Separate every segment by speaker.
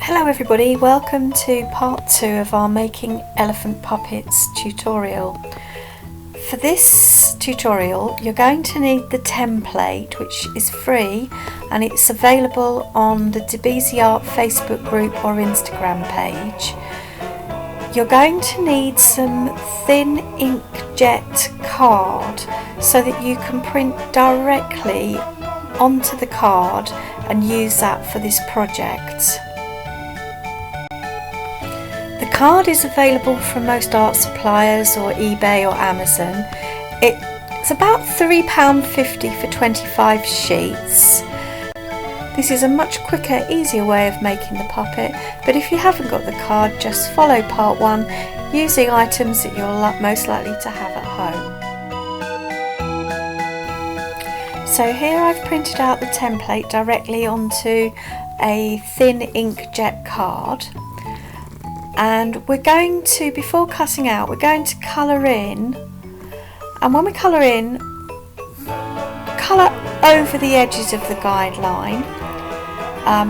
Speaker 1: Hello everybody, welcome to part 2 of our Making Elephant Puppets tutorial. For this tutorial you're going to need the template, which is free and it's available on the DeeBeezyArt Facebook group or Instagram page. You're going to need some thin inkjet card so that you can print directly onto the card and use that for this project. The card is available from most art suppliers or eBay or Amazon. It's about £3.50 for 25 sheets. This is a much quicker, easier way of making the puppet, but if you haven't got the card, just follow part 1 using items that you're most likely to have at home. So here I've printed out the template directly onto a thin inkjet card. And we're going to, before cutting out, we're going to colour in, and when we colour in, colour over the edges of the guideline,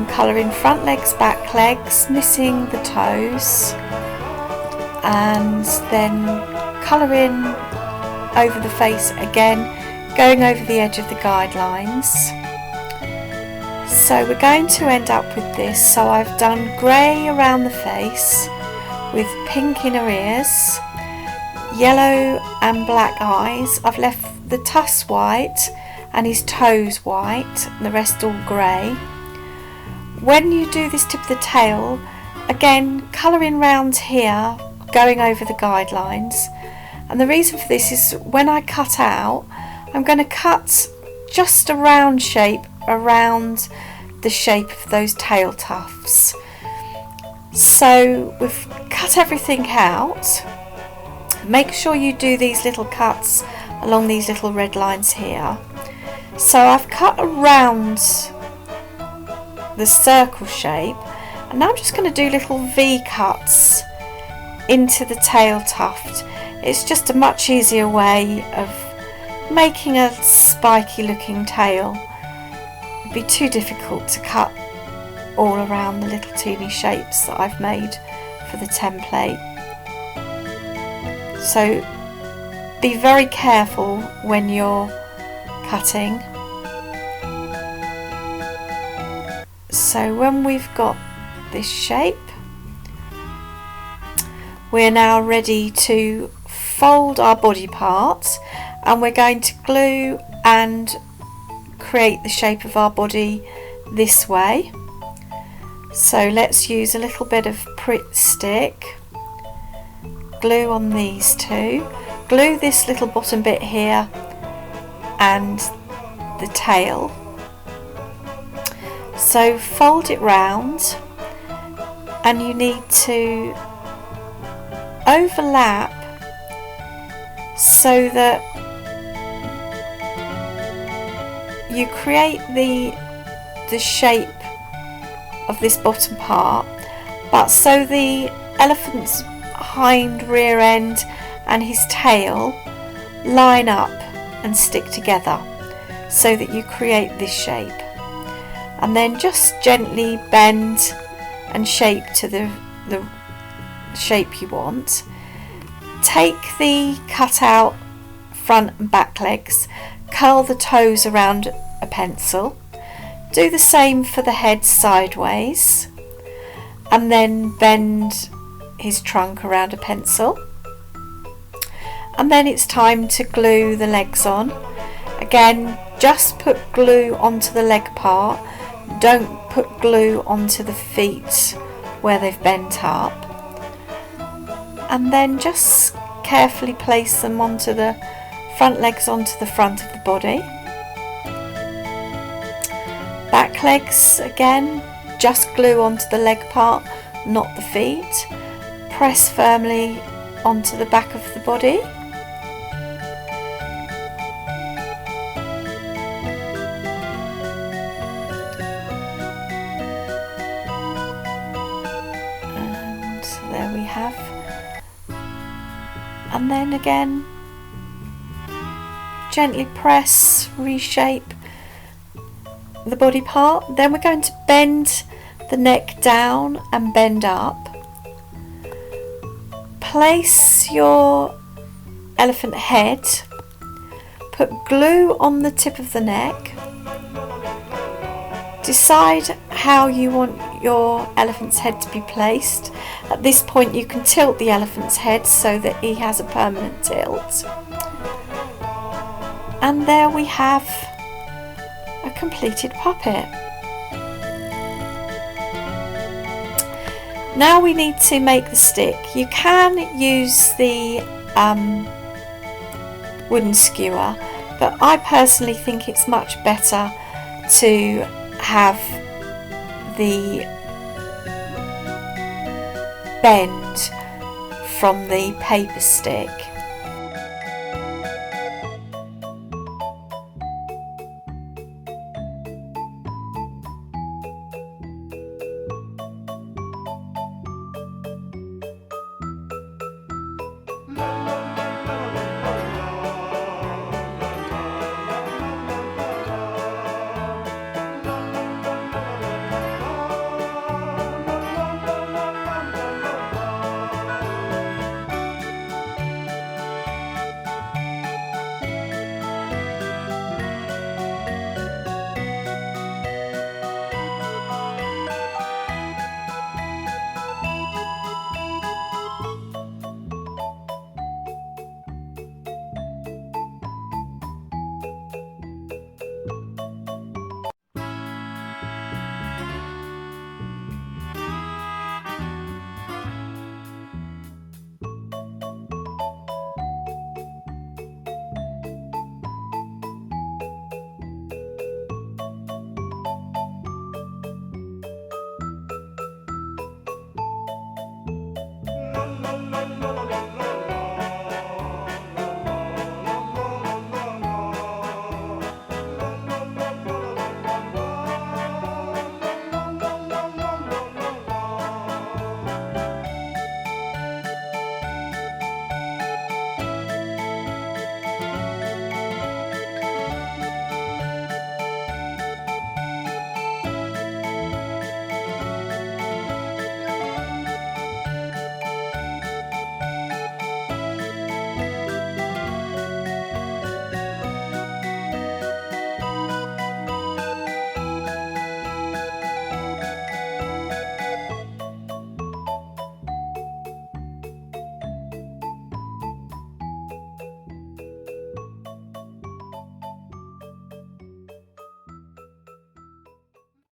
Speaker 1: colour in front legs, back legs, missing the toes, and then colour in over the face again, going over the edge of the guidelines. So we're going to end up with this. So I've done grey around the face with pink inner ears, yellow and black eyes. I've left the tusks white and his toes white, and the rest all grey. When you do this tip of the tail, again colour in round here, going over the guidelines. And the reason for this is when I cut out, I'm going to cut just a round shape around the shape of those tail tufts. So we've cut everything out. Make sure you do these little cuts along these little red lines here. So I've cut around the circle shape, and now I'm just going to do little V cuts into the tail tuft. It's just a much easier way of making a spiky looking tail. It'd be too difficult to cut all around the little teeny shapes that I've made for the template. So be very careful when you're cutting. So when we've got this shape, we're now ready to fold our body parts, and we're going to glue and create the shape of our body this way. So let's use a little bit of Pritt stick, glue on these two, glue this little bottom bit here and the tail. So fold it round, and you need to overlap so that you create the shape of this bottom part, but so the elephant's hind rear end and his tail line up and stick together so that you create this shape, and then just gently bend and shape to the shape you want. Take the cut out front and back legs, curl the toes around a pencil, do the same for the head sideways, and then bend his trunk around a pencil. And then it's time to glue the legs on. Again, just put glue onto the leg part, don't put glue onto the feet where they've bent up, and then just carefully place them onto the front legs, onto the front of the body. Back legs, again, just glue onto the leg part, not the feet. Press firmly onto the back of the body. And there we have. And then again, gently press, reshape the body part. Then we're going to bend the neck down and bend up. Place your elephant head, put glue on the tip of the neck. Decide how you want your elephant's head to be placed. At this point you can tilt the elephant's head so that he has a permanent tilt. And there we have a completed puppet. Now we need to make the stick. You can use the wooden skewer, but I personally think it's much better to have the bend from the paper stick.